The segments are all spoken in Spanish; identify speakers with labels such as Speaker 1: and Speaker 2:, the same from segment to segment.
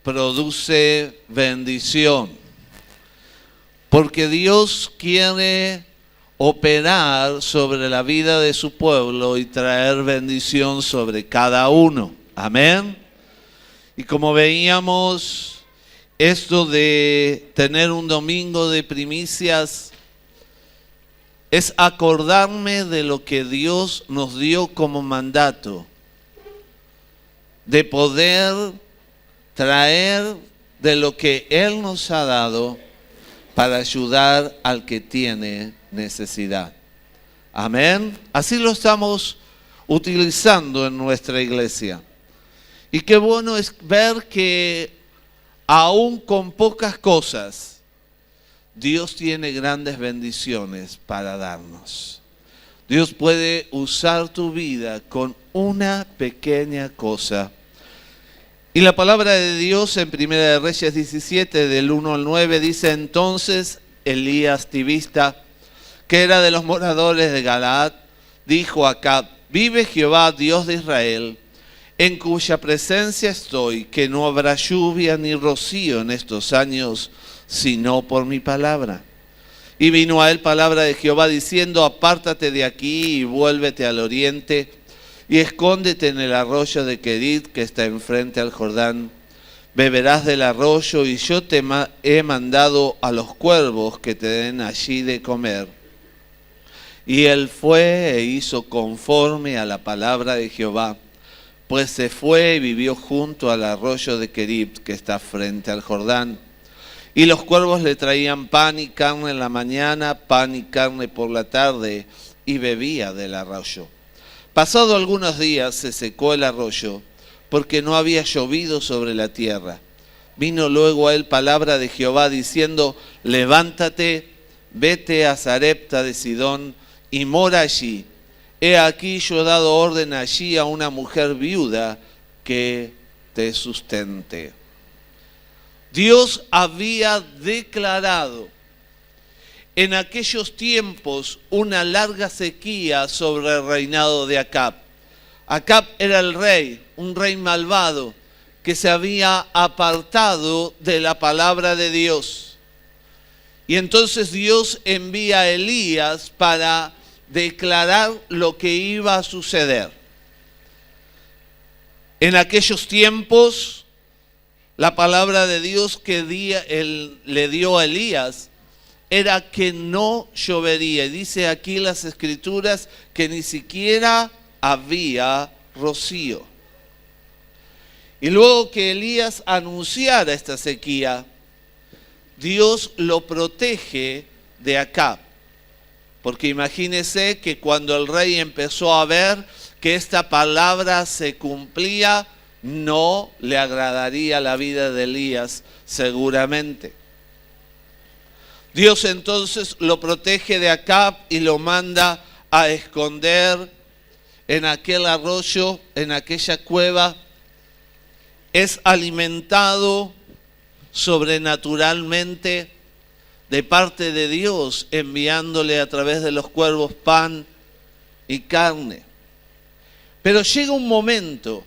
Speaker 1: produce bendición. Porque Dios quiere operar sobre la vida de su pueblo y traer bendición sobre cada uno. Amén. Y como veíamos, esto de tener un domingo de primicias es acordarme de lo que Dios nos dio como mandato, de poder traer de lo que Él nos ha dado para ayudar al que tiene necesidad. Amén. Así lo estamos utilizando en nuestra iglesia. Y qué bueno es ver que aún con pocas cosas, Dios tiene grandes bendiciones para darnos. Dios puede usar tu vida con una pequeña cosa. Y la palabra de Dios en 1 de Reyes 17, del 1 al 9, dice: entonces Elías Tibista, que era de los moradores de Galaad, dijo a Acab: vive Jehová, Dios de Israel, en cuya presencia estoy, que no habrá lluvia ni rocío en estos años, sino por mi palabra. Y vino a él palabra de Jehová diciendo: apártate de aquí y vuélvete al oriente, y escóndete en el arroyo de Querit, que está enfrente al Jordán. Beberás del arroyo, y yo te he mandado a los cuervos que te den allí de comer. Y él fue e hizo conforme a la palabra de Jehová, pues se fue y vivió junto al arroyo de Querit, que está frente al Jordán. Y los cuervos le traían pan y carne en la mañana, pan y carne por la tarde, y bebía del arroyo. Pasado algunos días se secó el arroyo, porque no había llovido sobre la tierra. Vino luego a él palabra de Jehová diciendo: levántate, vete a Sarepta de Sidón y mora allí. He aquí yo he dado orden allí a una mujer viuda que te sustente. Dios había declarado en aquellos tiempos una larga sequía sobre el reinado de Acab. Acab era el rey, un rey malvado que se había apartado de la palabra de Dios. Y entonces Dios envía a Elías para declarar lo que iba a suceder. En aquellos tiempos, la palabra de Dios que le dio a Elías era que no llovería. Y dice aquí las escrituras que ni siquiera había rocío. Y luego que Elías anunciara esta sequía, Dios lo protege de Acab. Porque imagínese que cuando el rey empezó a ver que esta palabra se cumplía, no le agradaría la vida de Elías seguramente. Dios entonces lo protege de Acab y lo manda a esconder en aquel arroyo, en aquella cueva. Es alimentado sobrenaturalmente de parte de Dios, enviándole a través de los cuervos pan y carne. Pero llega un momento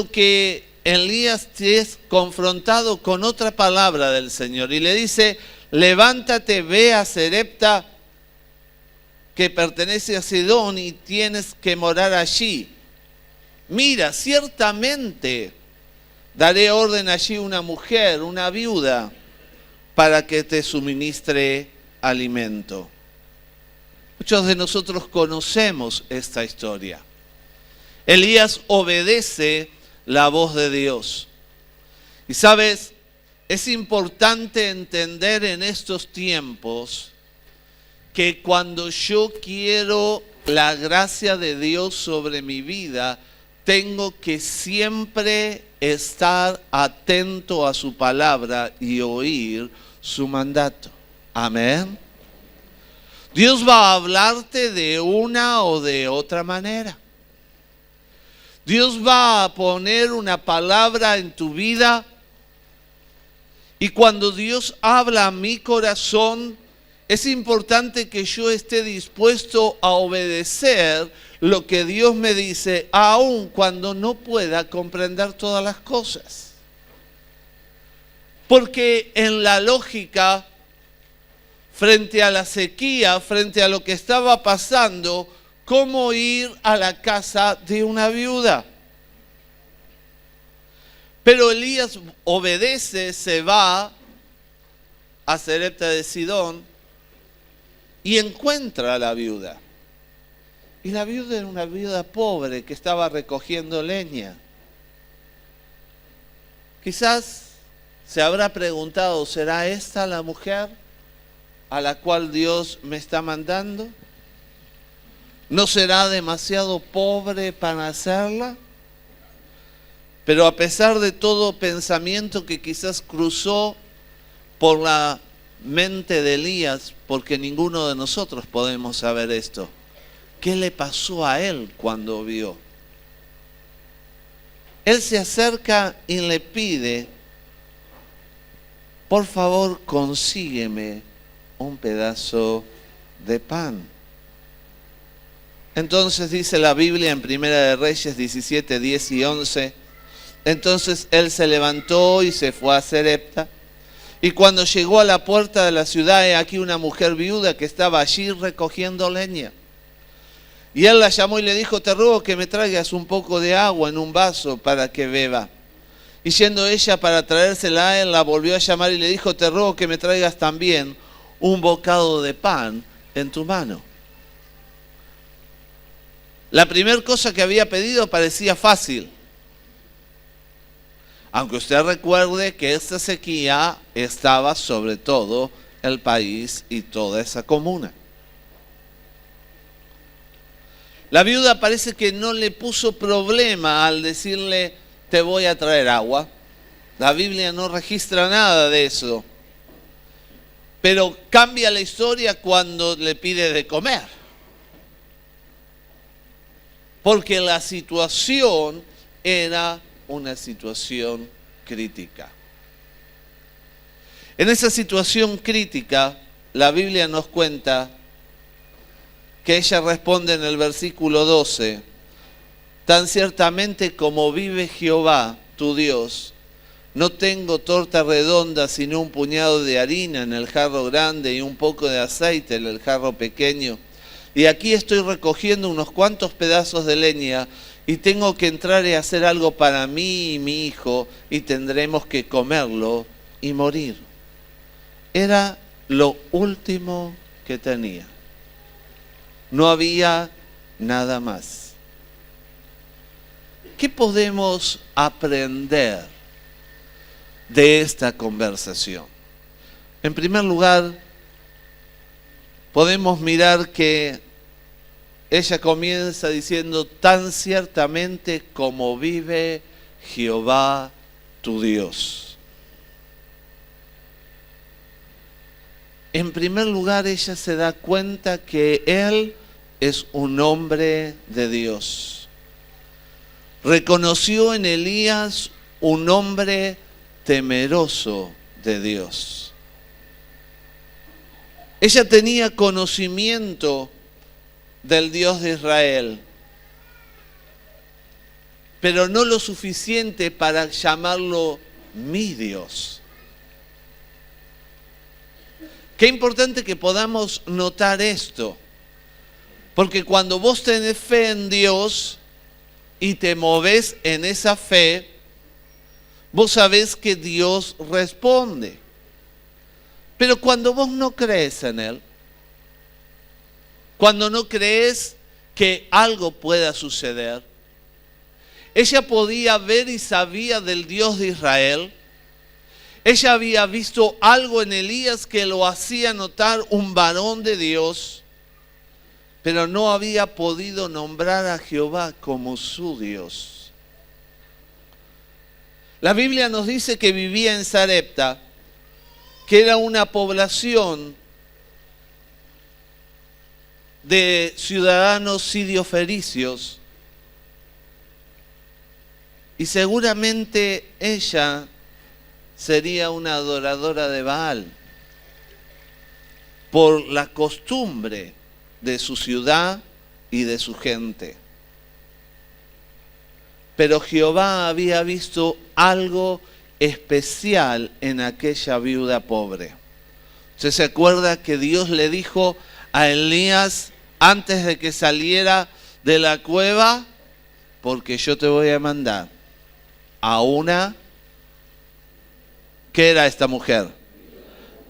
Speaker 1: que Elías es confrontado con otra palabra del Señor y le dice: levántate, ve a Sarepta, que pertenece a Sidón, y tienes que morar allí. Mira, ciertamente daré orden allí una mujer, una viuda, para que te suministre alimento. Muchos de nosotros conocemos esta historia. Elías obedece la voz de Dios. Y sabes, es importante entender en estos tiempos que cuando yo quiero la gracia de Dios sobre mi vida, tengo que siempre estar atento a su palabra y oír su mandato. Amén. Dios va a hablarte de una o de otra manera. Dios va a poner una palabra en tu vida. Y cuando Dios habla a mi corazón, Es importante que yo esté dispuesto a obedecer lo que Dios me dice, aun cuando no pueda comprender todas las cosas. Porque en la lógica, frente a la sequía, frente a lo que estaba pasando, ¿cómo ir a la casa de una viuda? Pero Elías obedece, se va a Sarepta de Sidón y encuentra a la viuda. Y la viuda era una viuda pobre que estaba recogiendo leña. Quizás se habrá preguntado, ¿será esta la mujer a la cual Dios me está mandando? ¿No será demasiado pobre para hacerla? Pero a pesar de todo pensamiento que quizás cruzó por la mente de Elías, porque ninguno de nosotros podemos saber esto, ¿qué le pasó a él cuando vio? Él se acerca y le pide, por favor, consígueme un pedazo de pan. Entonces dice la Biblia en Primera de Reyes 17, 10 y 11, entonces él se levantó y se fue a Sarepta, y cuando llegó a la puerta de la ciudad, he aquí una mujer viuda que estaba allí recogiendo leña. Y él la llamó y le dijo, te ruego que me traigas un poco de agua en un vaso para que beba. Y yendo ella para traérsela a él, la volvió a llamar y le dijo, te ruego que me traigas también un bocado de pan en tu mano. La primera cosa que había pedido parecía fácil. Aunque usted recuerde que esta sequía estaba sobre todo el país y toda esa comuna. La viuda parece que no le puso problema al decirle, te voy a traer agua. La Biblia no registra nada de eso. Pero cambia la historia cuando le pide de comer. Porque la situación era una situación crítica. En esa situación crítica, la Biblia nos cuenta que ella responde en el versículo 12, tan ciertamente como vive Jehová, tu Dios, no tengo torta redonda sino un puñado de harina en el jarro grande y un poco de aceite en el jarro pequeño. Y aquí estoy recogiendo unos cuantos pedazos de leña y tengo que entrar y hacer algo para mí y mi hijo y tendremos que comerlo y morir. Era lo último que tenía. No había nada más. ¿Qué podemos aprender de esta conversación? En primer lugar, podemos mirar que ella comienza diciendo, tan ciertamente como vive Jehová tu Dios. En primer lugar, ella se da cuenta que Él es un hombre de Dios. Reconoció en Elías un hombre temeroso de Dios. Ella tenía conocimiento del Dios de Israel, pero no lo suficiente para llamarlo mi Dios. Qué importante que podamos notar esto, porque cuando vos tenés fe en Dios y te movés en esa fe, vos sabés que Dios responde. Pero cuando vos no crees en Él, cuando no crees que algo pueda suceder, ella podía ver y sabía del Dios de Israel. Ella había visto algo en Elías que lo hacía notar un varón de Dios, pero no había podido nombrar a Jehová como su Dios. La Biblia nos dice que vivía en Sarepta, que era una población de ciudadanos sirio-fericios, y seguramente ella sería una adoradora de Baal, por la costumbre de su ciudad y de su gente. Pero Jehová había visto algo especial en aquella viuda pobre. ¿Usted se acuerda que Dios le dijo a Elías antes de que saliera de la cueva? Porque yo te voy a mandar a una... ¿Qué era esta mujer?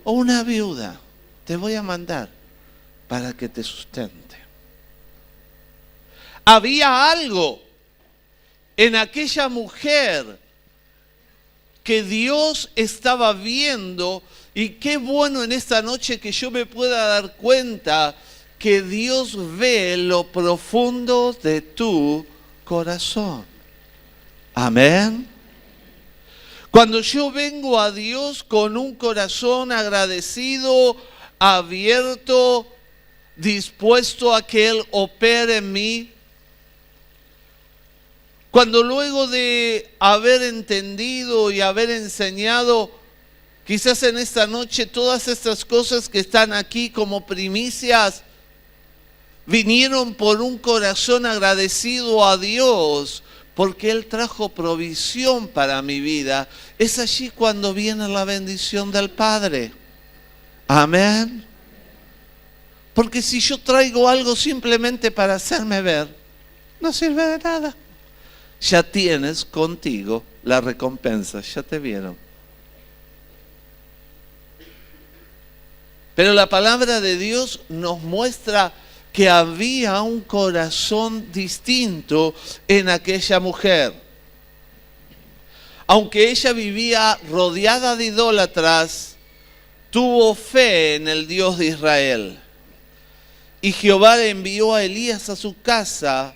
Speaker 1: Una viuda. Te voy a mandar para que te sustente. Había algo en aquella mujer que Dios estaba viendo, y qué bueno en esta noche que yo me pueda dar cuenta que Dios ve lo profundo de tu corazón. Amén. Cuando yo vengo a Dios con un corazón agradecido, abierto, dispuesto a que Él opere en mí, cuando luego de haber entendido y haber enseñado, quizás en esta noche todas estas cosas que están aquí como primicias, vinieron por un corazón agradecido a Dios, porque Él trajo provisión para mi vida, es allí cuando viene la bendición del Padre. Amén. Porque si yo traigo algo simplemente para hacerme ver, no sirve de nada. Ya tienes contigo la recompensa, ya te vieron. Pero la palabra de Dios nos muestra que había un corazón distinto en aquella mujer. Aunque ella vivía rodeada de idólatras, tuvo fe en el Dios de Israel. Y Jehová le envió a Elías a su casa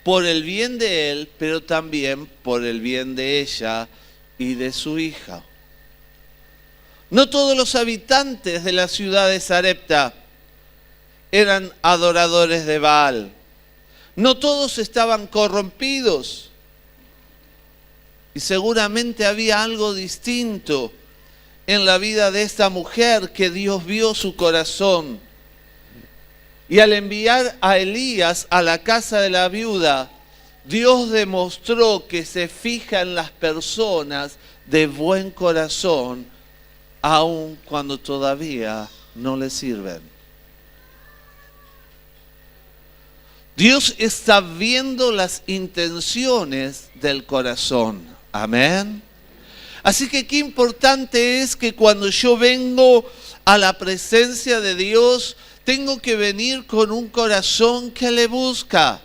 Speaker 1: por el bien de él, pero también por el bien de ella y de su hija. No todos los habitantes de la ciudad de Sarepta eran adoradores de Baal. No todos estaban corrompidos. Y seguramente había algo distinto en la vida de esta mujer que Dios vio su corazón. Y al enviar a Elías a la casa de la viuda, Dios demostró que se fija en las personas de buen corazón, aun cuando todavía no le sirven. Dios está viendo las intenciones del corazón. Amén. Así que qué importante es que cuando yo vengo a la presencia de Dios, tengo que venir con un corazón que le busca.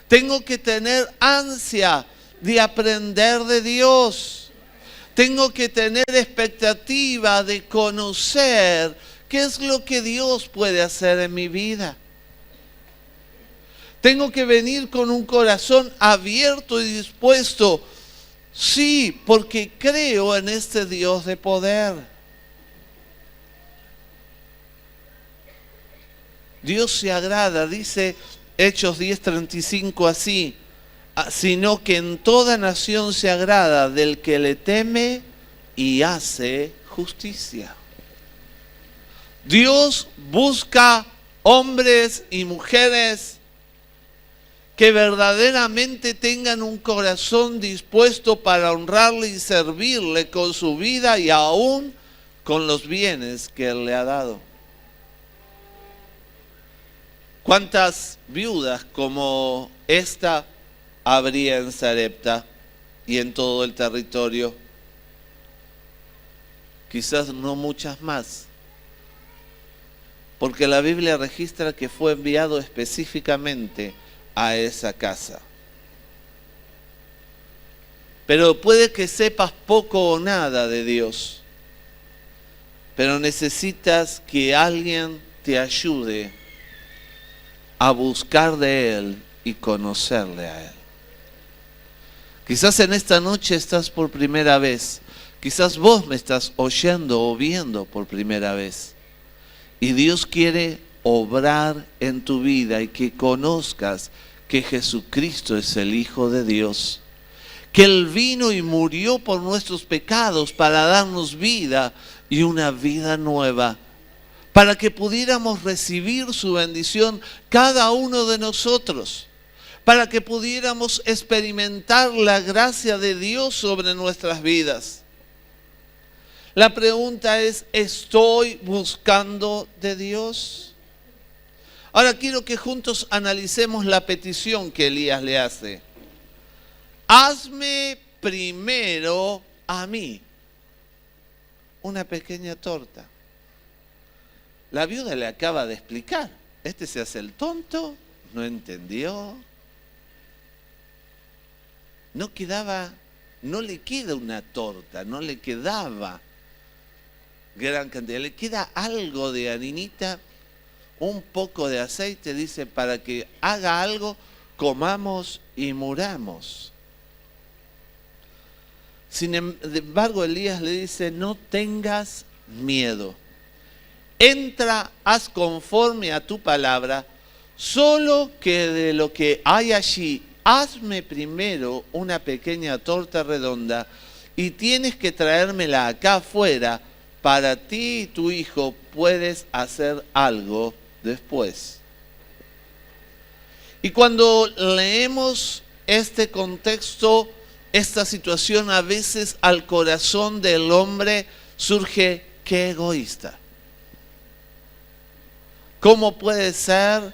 Speaker 1: Tengo que tener ansia de aprender de Dios. Tengo que tener expectativa de conocer qué es lo que Dios puede hacer en mi vida. Tengo que venir con un corazón abierto y dispuesto. Sí, porque creo en este Dios de poder. Dios se agrada, dice Hechos 10:35 así, sino que en toda nación se agrada del que le teme y hace justicia. Dios busca hombres y mujeres que verdaderamente tengan un corazón dispuesto para honrarle y servirle con su vida y aún con los bienes que Él le ha dado. ¿Cuántas viudas como esta habría en Sarepta y en todo el territorio? Quizás no muchas más, porque la Biblia registra que fue enviado específicamente a esa casa. Pero puede que sepas poco o nada de Dios, pero necesitas que alguien te ayude a buscar de Él y conocerle a Él. Quizás en esta noche estás por primera vez, quizás vos me estás oyendo o viendo por primera vez, y Dios quiere obrar en tu vida y que conozcas que Jesucristo es el Hijo de Dios, que Él vino y murió por nuestros pecados para darnos vida y una vida nueva, para que pudiéramos recibir su bendición cada uno de nosotros, para que pudiéramos experimentar la gracia de Dios sobre nuestras vidas. La pregunta es, ¿estoy buscando de Dios? Ahora quiero que juntos analicemos la petición que Elías le hace. Hazme primero a mí una pequeña torta. La viuda le acaba de explicar. Este se hace el tonto, no entendió. No le queda una torta, no le quedaba gran cantidad. Le queda algo de harinita, un poco de aceite, dice, para que haga algo, comamos y muramos. Sin embargo, Elías le dice, no tengas miedo. Entra, haz conforme a tu palabra, solo que de lo que hay allí, hazme primero una pequeña torta redonda y tienes que traérmela acá afuera. Para ti y tu hijo puedes hacer algo después. Y cuando leemos este contexto, esta situación, a veces al corazón del hombre surge, qué egoísta. ¿Cómo puede ser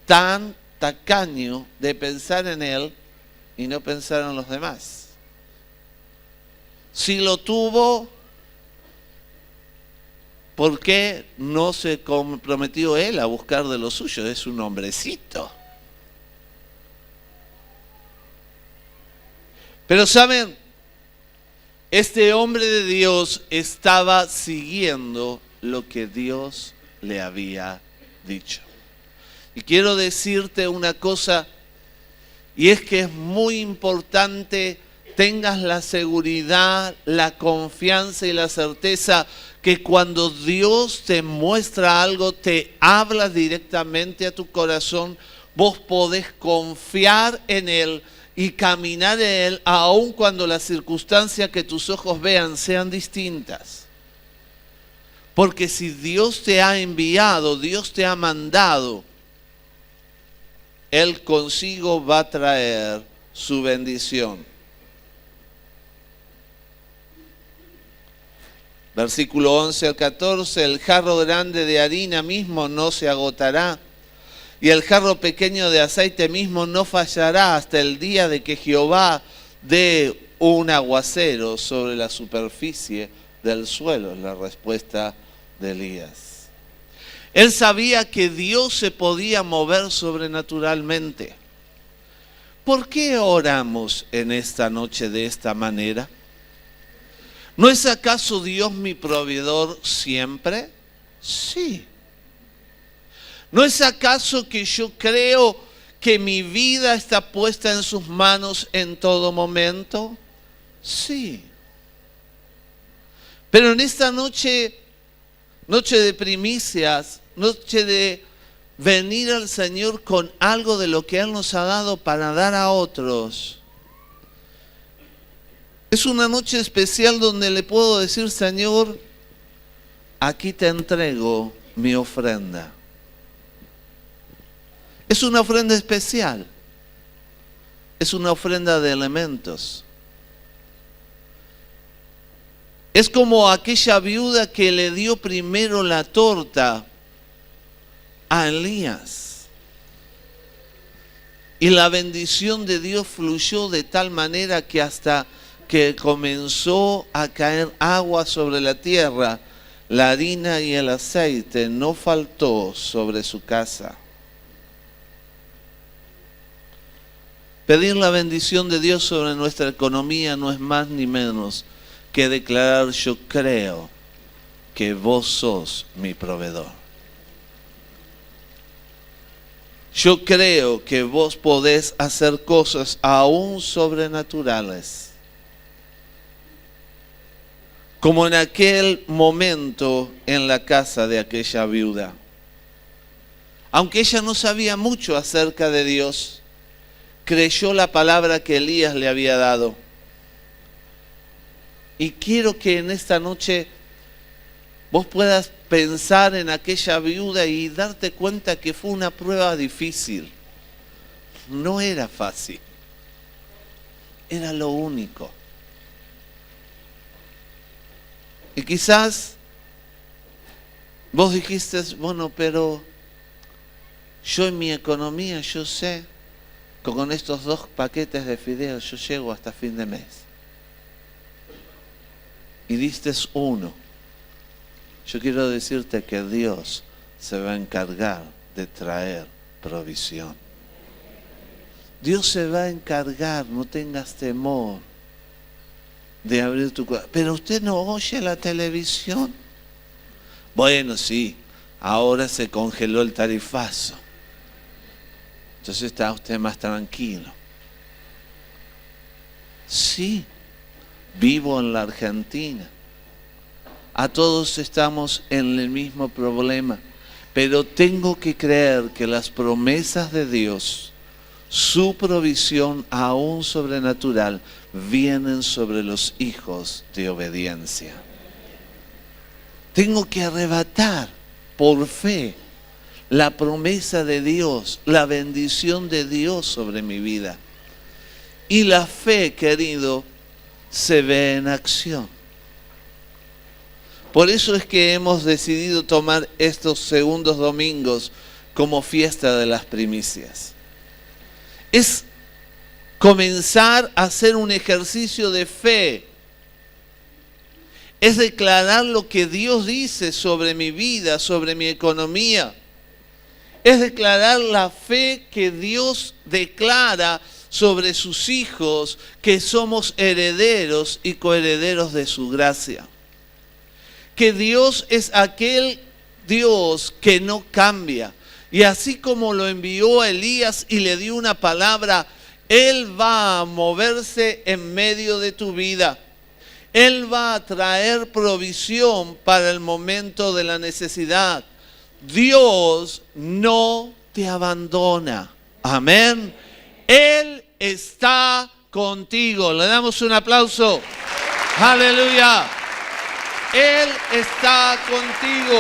Speaker 1: tan tacaño de pensar en él y no pensar en los demás? Si lo tuvo, ¿por qué no se comprometió él a buscar de lo suyo? Es un hombrecito. Pero saben, este hombre de Dios estaba siguiendo lo que Dios le había dicho. Y quiero decirte una cosa, y es que es muy importante tengas la seguridad, la confianza y la certeza que cuando Dios te muestra algo, te habla directamente a tu corazón, vos podés confiar en Él y caminar en Él, aun cuando las circunstancias que tus ojos vean sean distintas. Porque si Dios te ha enviado, Dios te ha mandado, Él consigo va a traer su bendición. Versículo 11 al 14, el jarro grande de harina mismo no se agotará, y el jarro pequeño de aceite mismo no fallará hasta el día de que Jehová dé un aguacero sobre la superficie del suelo. Es la respuesta de Elías. Él sabía que Dios se podía mover sobrenaturalmente. ¿Por qué oramos en esta noche de esta manera? ¿No es acaso Dios mi proveedor siempre? Sí. ¿No es acaso que yo creo que mi vida está puesta en sus manos en todo momento? Sí. Pero en esta noche, noche de primicias, noche de venir al Señor con algo de lo que Él nos ha dado para dar a otros, es una noche especial donde le puedo decir, Señor, aquí te entrego mi ofrenda. Es una ofrenda especial. Es una ofrenda de elementos. Es como aquella viuda que le dio primero la torta a Elías. Y la bendición de Dios fluyó de tal manera que hasta que comenzó a caer agua sobre la tierra, la harina y el aceite no faltó sobre su casa. Pedir la bendición de Dios sobre nuestra economía no es más ni menos que declarar, yo creo que vos sos mi proveedor. Yo creo que vos podés hacer cosas aún sobrenaturales. Como en aquel momento en la casa de aquella viuda. Aunque ella no sabía mucho acerca de Dios, creyó la palabra que Elías le había dado. Y quiero que en esta noche vos puedas pensar en aquella viuda y darte cuenta que fue una prueba difícil. No era fácil. Era lo único. Y quizás vos dijiste, bueno, pero yo en mi economía, yo sé que con estos 2 paquetes de fideos yo llego hasta fin de mes. Y diste 1. Yo quiero decirte que Dios se va a encargar de traer provisión. Dios se va a encargar, no tengas temor de abrir tu corazón. Pero usted no oye la televisión. Bueno, sí, ahora se congeló el tarifazo. Entonces está usted más tranquilo. Sí, vivo en la Argentina. A todos estamos en el mismo problema, pero tengo que creer que las promesas de Dios, su provisión aún sobrenatural, vienen sobre los hijos de obediencia. Tengo que arrebatar por fe la promesa de Dios, la bendición de Dios sobre mi vida. Y la fe, querido, se ve en acción. Por eso es que hemos decidido tomar estos segundos domingos como fiesta de las primicias. Es comenzar a hacer un ejercicio de fe. Es declarar lo que Dios dice sobre mi vida, sobre mi economía. Es declarar la fe que Dios declara sobre sus hijos, que somos herederos y coherederos de su gracia. Que Dios es aquel Dios que no cambia. Y así como lo envió a Elías y le dio una palabra, Él va a moverse en medio de tu vida. Él va a traer provisión para el momento de la necesidad. Dios no te abandona. Amén. Él está contigo. Le damos un aplauso. Aleluya. Él está contigo.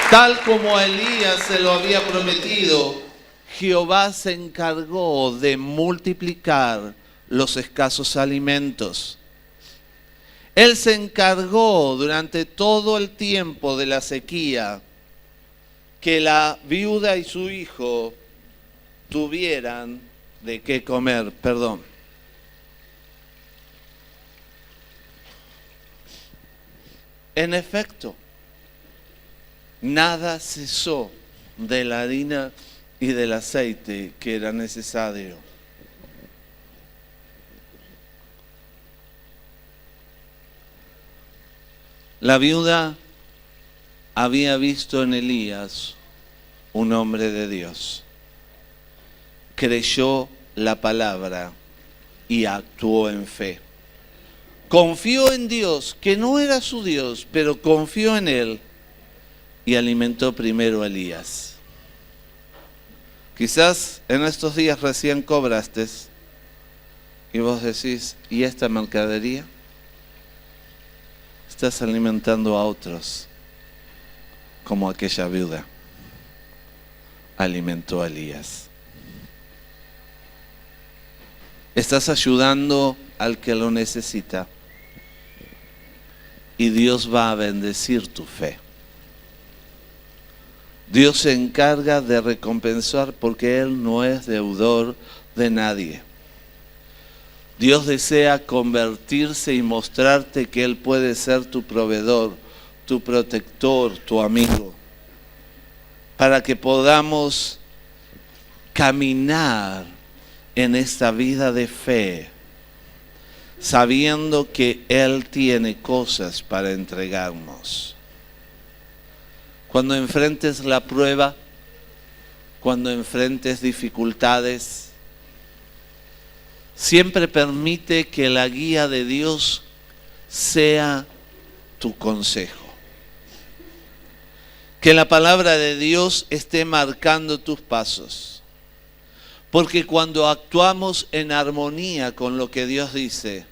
Speaker 1: Tal como a Elías se lo había prometido, Jehová se encargó de multiplicar los escasos alimentos. Él se encargó durante todo el tiempo de la sequía que la viuda y su hijo tuvieran de qué comer, En efecto, nada cesó de la harina y del aceite que era necesario. La viuda había visto en Elías un hombre de Dios. Creyó la palabra y actuó en fe. Confió en Dios, que no era su Dios, pero confió en Él y alimentó primero a Elías. Quizás en estos días recién cobraste y vos decís, ¿y esta mercadería? Estás alimentando a otros, como aquella viuda alimentó a Elías. Estás ayudando al que lo necesita y Dios va a bendecir tu fe. Dios se encarga de recompensar porque Él no es deudor de nadie. Dios desea convertirse y mostrarte que Él puede ser tu proveedor, tu protector, tu amigo, para que podamos caminar en esta vida de fe, sabiendo que Él tiene cosas para entregarnos. Cuando enfrentes la prueba, cuando enfrentes dificultades, siempre permite que la guía de Dios sea tu consejo. Que la palabra de Dios esté marcando tus pasos. Porque cuando actuamos en armonía con lo que Dios dice,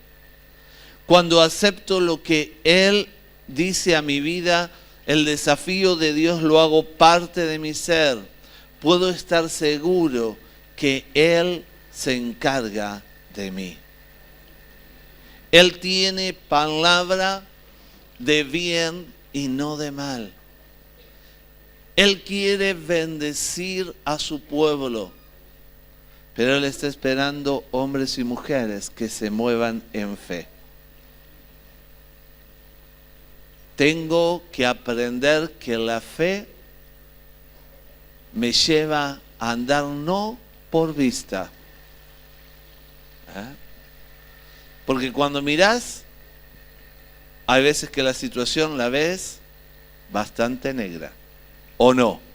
Speaker 1: cuando acepto lo que Él dice a mi vida, el desafío de Dios lo hago parte de mi ser, puedo estar seguro que Él se encarga de mí. Él tiene palabra de bien y no de mal. Él quiere bendecir a su pueblo, pero Él está esperando hombres y mujeres que se muevan en fe. Tengo que aprender que la fe me lleva a andar no por vista. Porque cuando mirás, hay veces que la situación la ves bastante negra, ¿o no?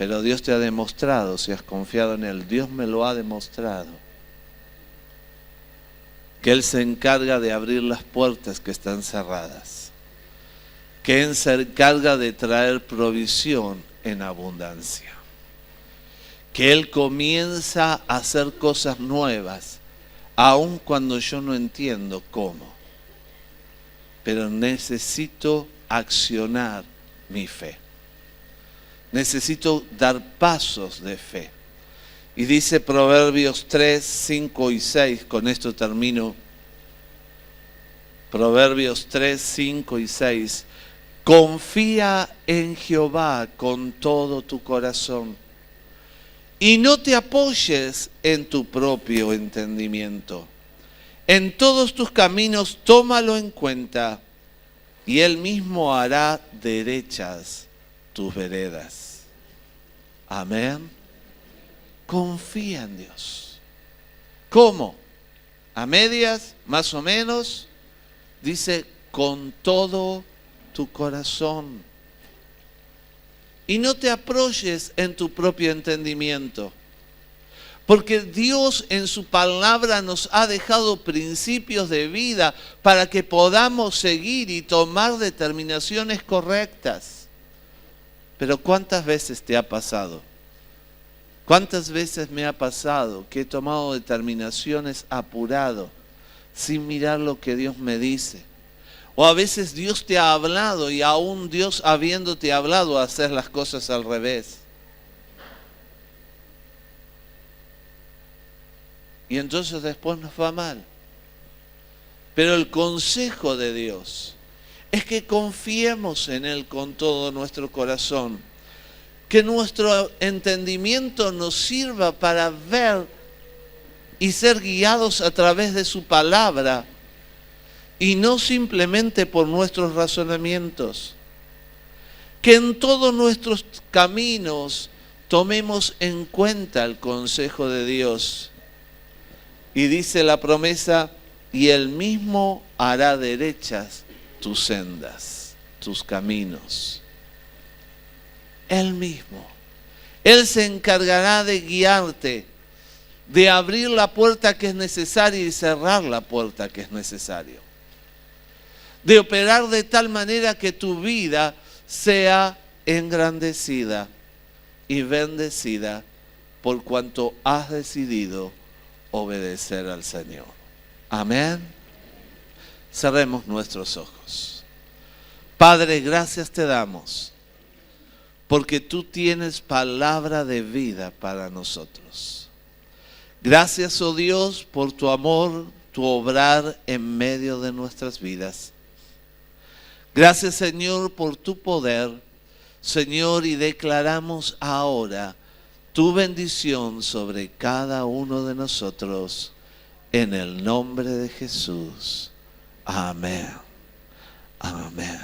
Speaker 1: Pero Dios te ha demostrado, si has confiado en Él, Dios me lo ha demostrado, que Él se encarga de abrir las puertas que están cerradas, que Él se encarga de traer provisión en abundancia, que Él comienza a hacer cosas nuevas, aun cuando yo no entiendo cómo, pero necesito accionar mi fe. Necesito dar pasos de fe. Y dice Proverbios 3, 5 y 6, con esto termino. Proverbios 3, 5 y 6. Confía en Jehová con todo tu corazón y no te apoyes en tu propio entendimiento. En todos tus caminos tómalo en cuenta y Él mismo hará derechas tus veredas. Amén. Confía en Dios. ¿Cómo? ¿A medias? ¿Más o menos? Dice, con todo tu corazón. Y no te apoyes en tu propio entendimiento. Porque Dios en su palabra nos ha dejado principios de vida para que podamos seguir y tomar determinaciones correctas. Pero ¿cuántas veces te ha pasado? ¿Cuántas veces me ha pasado que he tomado determinaciones apurado, sin mirar lo que Dios me dice? O a veces Dios te ha hablado y aún Dios habiéndote hablado a hacer las cosas al revés. Y entonces después nos va mal. Pero el consejo de Dios es que confiemos en Él con todo nuestro corazón. Que nuestro entendimiento nos sirva para ver y ser guiados a través de su palabra y no simplemente por nuestros razonamientos. Que en todos nuestros caminos tomemos en cuenta el consejo de Dios. Y dice la promesa, y Él mismo hará derechas tus sendas, tus caminos. Él mismo. Él se encargará de guiarte, de abrir la puerta que es necesaria y cerrar la puerta que es necesario. De operar de tal manera que tu vida sea engrandecida y bendecida por cuanto has decidido obedecer al Señor. Amén. Cerremos nuestros ojos. Padre, gracias te damos porque tú tienes palabra de vida para nosotros. Gracias, oh Dios, por tu amor, tu obrar en medio de nuestras vidas. Gracias, Señor, por tu poder, Señor, y declaramos ahora tu bendición sobre cada uno de nosotros, en el nombre de Jesús. Amén. Amén.